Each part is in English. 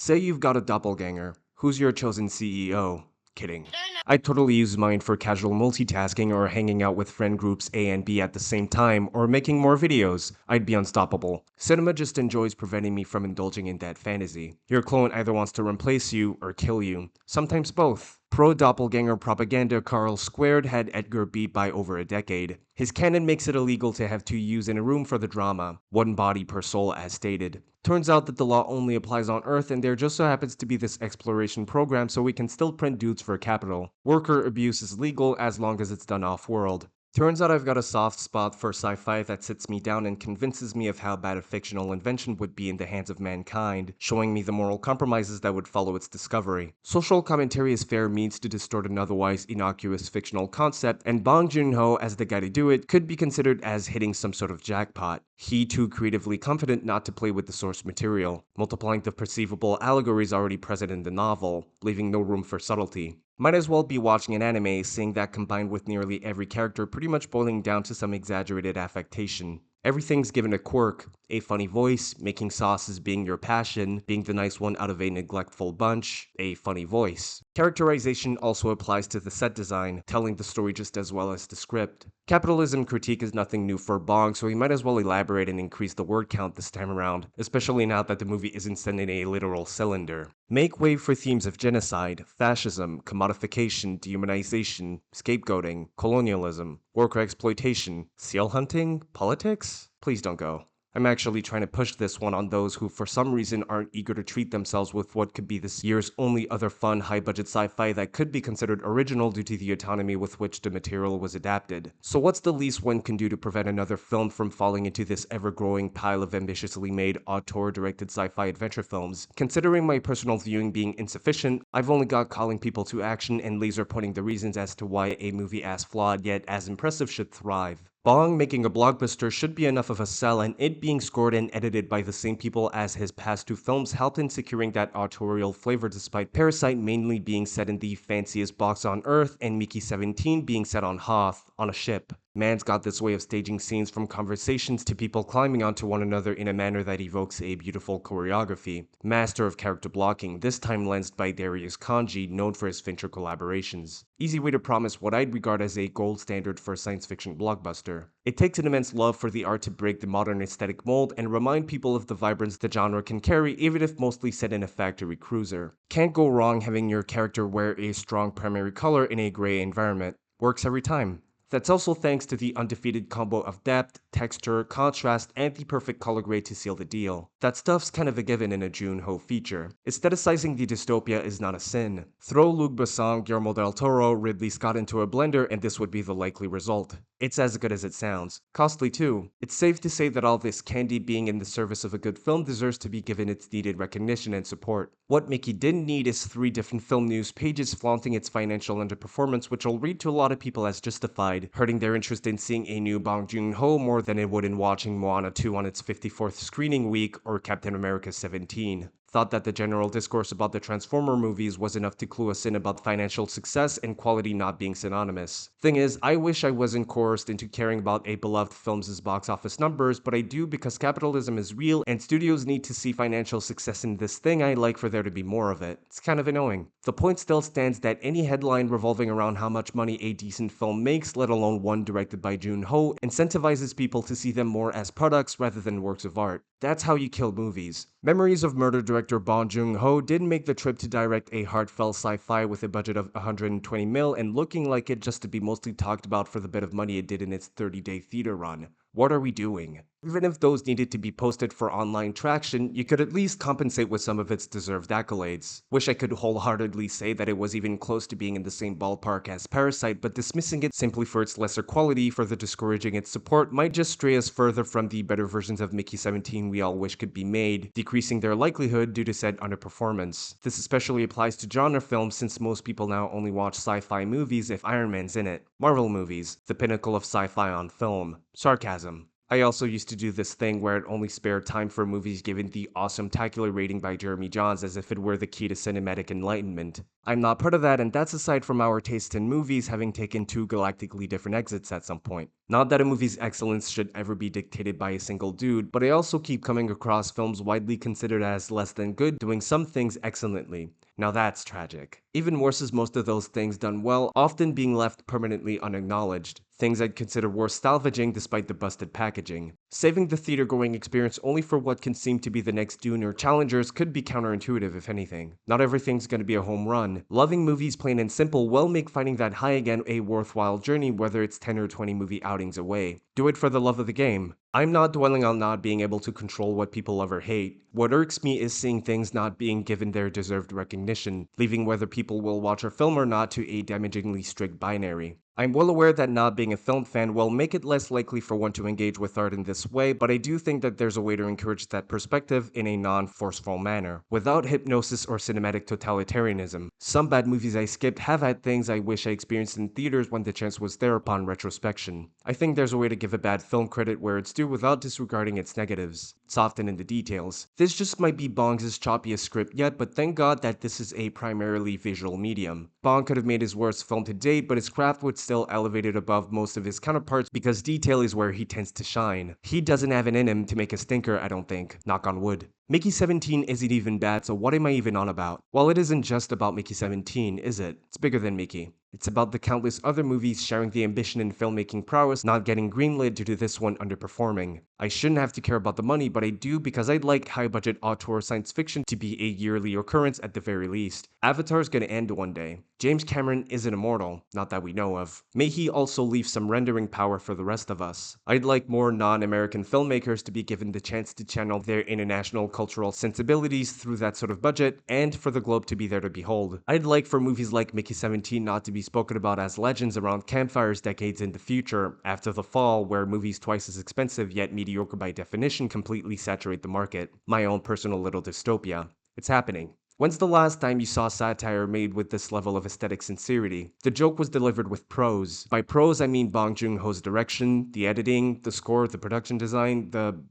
Say you've got a doppelganger. Who's your chosen CEO? Kidding. I'd totally use mine for casual multitasking or hanging out with friend groups A and B at the same time or making more videos. I'd be unstoppable. Cinema just enjoys preventing me from indulging in that fantasy. Your clone either wants to replace you or kill you. Sometimes both. Pro-doppelganger propaganda Carl Squared had Edgar beat by over a decade. His canon makes it illegal to have two yous in a room for the drama, one body per soul as stated. Turns out that the law only applies on Earth and there just so happens to be this exploration program so we can still print dudes for capital. Worker abuse is legal as long as it's done off-world. Turns out I've got a soft spot for sci-fi that sits me down and convinces me of how bad a fictional invention would be in the hands of mankind, showing me the moral compromises that would follow its discovery. Social commentary is fair means to distort an otherwise innocuous fictional concept, and Bong Joon-ho, as the guy to do it, could be considered as hitting some sort of jackpot. He too creatively confident not to play with the source material, multiplying the perceivable allegories already present in the novel, leaving no room for subtlety. Might as well be watching an anime, seeing that combined with nearly every character pretty much boiling down to some exaggerated affectation. Everything's given a quirk, a funny voice, making sauces being your passion, being the nice one out of a neglectful bunch, a funny voice. Characterization also applies to the set design, telling the story just as well as the script. Capitalism critique is nothing new for Bong, so he might as well elaborate and increase the word count this time around, especially now that the movie isn't sent in a literal cylinder. Make way for themes of genocide, fascism, commodification, dehumanization, scapegoating, colonialism, worker exploitation, seal hunting, politics? Please don't go. I'm actually trying to push this one on those who for some reason aren't eager to treat themselves with what could be this year's only other fun high-budget sci-fi that could be considered original due to the autonomy with which the material was adapted. So what's the least one can do to prevent another film from falling into this ever-growing pile of ambitiously made auteur-directed sci-fi adventure films? Considering my personal viewing being insufficient, I've only got calling people to action and laser pointing the reasons as to why a movie as flawed yet as impressive should thrive. Bong making a blockbuster should be enough of a sell, and it being scored and edited by the same people as his past two films helped in securing that autorial flavor despite Parasite mainly being set in the fanciest box on Earth and Mickey 17 being set on Hoth, on a ship. Man's got this way of staging scenes from conversations to people climbing onto one another in a manner that evokes a beautiful choreography. Master of character blocking, this time lensed by Darius Kanji, known for his Fincher collaborations. Easy way to promise what I'd regard as a gold standard for a science fiction blockbuster. It takes an immense love for the art to break the modern aesthetic mold and remind people of the vibrance the genre can carry even if mostly set in a factory cruiser. Can't go wrong having your character wear a strong primary color in a gray environment. Works every time. That's also thanks to the undefeated combo of depth, texture, contrast, and the perfect color grade to seal the deal. That stuff's kind of a given in a Joon-ho feature. Aestheticizing the dystopia is not a sin. Throw Luc Besson, Guillermo del Toro, Ridley Scott into a blender and this would be the likely result. It's as good as it sounds. Costly too. It's safe to say that all this candy being in the service of a good film deserves to be given its needed recognition and support. What Mickey didn't need is 3 different film news pages flaunting its financial underperformance, which will read to a lot of people as justified, hurting their interest in seeing a new Bong Joon-ho more than it would in watching Moana 2 on its 54th screening week or Captain America 17. Thought that the general discourse about the Transformer movies was enough to clue us in about financial success and quality not being synonymous. Thing is, I wish I wasn't coerced into caring about a beloved film's box office numbers, but I do because capitalism is real and studios need to see financial success in this thing I like for there to be more of it. It's kind of annoying. The point still stands that any headline revolving around how much money a decent film makes, let alone one directed by Joon-ho, incentivizes people to see them more as products rather than works of art. That's how you kill movies. Memories of Murder director Bong Joon-ho did make the trip to direct a heartfelt sci-fi with a budget of 120 mil and looking like it just to be mostly talked about for the bit of money it did in its 30-day theater run. What are we doing? Even if those needed to be posted for online traction, you could at least compensate with some of its deserved accolades. Wish I could wholeheartedly say that it was even close to being in the same ballpark as Parasite, but dismissing it simply for its lesser quality, further discouraging its support, might just stray us further from the better versions of Mickey 17 we all wish could be made, decreasing their likelihood due to said underperformance. This especially applies to genre films since most people now only watch sci-fi movies if Iron Man's in it. Marvel movies, the pinnacle of sci-fi on film. Sarcasm. I also used to do this thing where I'd only spare time for movies given the awesome-tacular rating by Jeremy Jahns as if it were the key to cinematic enlightenment. I'm not part of that, and that's aside from our taste in movies having taken two galactically different exits at some point. Not that a movie's excellence should ever be dictated by a single dude, but I also keep coming across films widely considered as less than good doing some things excellently. Now that's tragic. Even worse is most of those things done well often being left permanently unacknowledged. Things I'd consider worth salvaging despite the busted packaging. Saving the theater-going experience only for what can seem to be the next Dune or Challengers could be counterintuitive if anything. Not everything's gonna be a home run. Loving movies plain and simple will make finding that high again a worthwhile journey whether it's 10 or 20 movie outings away. Do it for the love of the game. I'm not dwelling on not being able to control what people love or hate. What irks me is seeing things not being given their deserved recognition, leaving whether people will watch our film or not to a damagingly strict binary. I'm well aware that not being a film fan will make it less likely for one to engage with art in this way, but I do think that there's a way to encourage that perspective in a non-forceful manner, without hypnosis or cinematic totalitarianism. Some bad movies I skipped have had things I wish I experienced in theaters when the chance was there upon retrospection. I think there's a way to give a bad film credit where it's due without disregarding its negatives. It's often in the details. This just might be Bong's choppiest script yet, but thank God that this is a primarily visual medium. Bong could have made his worst film to date, but his craft would still elevate it above most of his counterparts because detail is where he tends to shine. He doesn't have it in him to make a stinker, I don't think. Knock on wood. Mickey 17 isn't even bad, so what am I even on about? Well, it isn't just about Mickey 17, is it? It's bigger than Mickey. It's about the countless other movies sharing the ambition and filmmaking prowess not getting greenlit due to this one underperforming. I shouldn't have to care about the money, but I do because I'd like high-budget auteur science fiction to be a yearly occurrence at the very least. Avatar's gonna end one day. James Cameron isn't immortal, not that we know of. May he also leave some rendering power for the rest of us. I'd like more non-American filmmakers to be given the chance to channel their international cultural sensibilities through that sort of budget, and for the globe to be there to behold. I'd like for movies like Mickey 17 not to be spoken about as legends around campfires decades in the future, after the fall, where movies twice as expensive yet mediocre by definition completely saturate the market. My own personal little dystopia. It's happening. When's the last time you saw satire made with this level of aesthetic sincerity? The joke was delivered with prose. By prose, I mean BongJoonHo's direction, the editing, the score, the production design,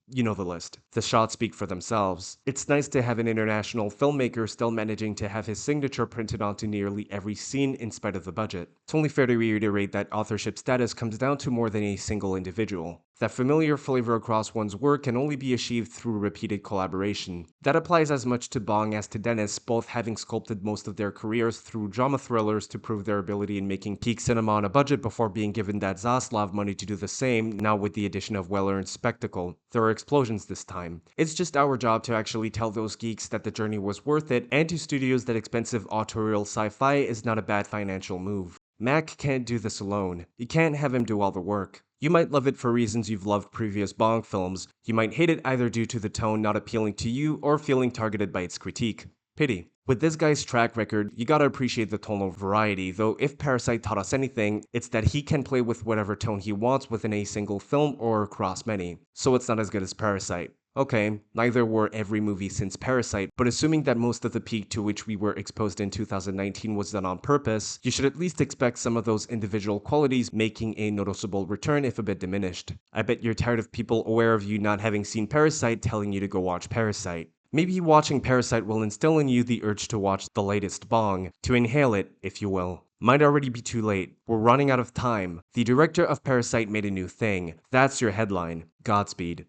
you know the list. The shots speak for themselves. It's nice to have an international filmmaker still managing to have his signature printed onto nearly every scene in spite of the budget. It's only fair to reiterate that authorship status comes down to more than a single individual. That familiar flavor across one's work can only be achieved through repeated collaboration. That applies as much to Bong as to Dennis, both having sculpted most of their careers through drama thrillers to prove their ability in making peak cinema on a budget before being given that Zaslav money to do the same, now with the addition of well-earned spectacle. There are explosions this time. It's just our job to actually tell those geeks that the journey was worth it, and to studios that expensive autorial sci-fi is not a bad financial move. Mac can't do this alone. You can't have him do all the work. You might love it for reasons you've loved previous Bong films. You might hate it either due to the tone not appealing to you or feeling targeted by its critique. Pity. With this guy's track record, you gotta appreciate the tonal variety, though if Parasite taught us anything, it's that he can play with whatever tone he wants within a single film or across many. So it's not as good as Parasite. Okay, neither were every movie since Parasite, but assuming that most of the peak to which we were exposed in 2019 was done on purpose, you should at least expect some of those individual qualities making a noticeable return if a bit diminished. I bet you're tired of people aware of you not having seen Parasite telling you to go watch Parasite. Maybe watching Parasite will instill in you the urge to watch the latest Bong, to inhale it, if you will. Might already be too late. We're running out of time. The director of Parasite made a new thing. That's your headline. Godspeed.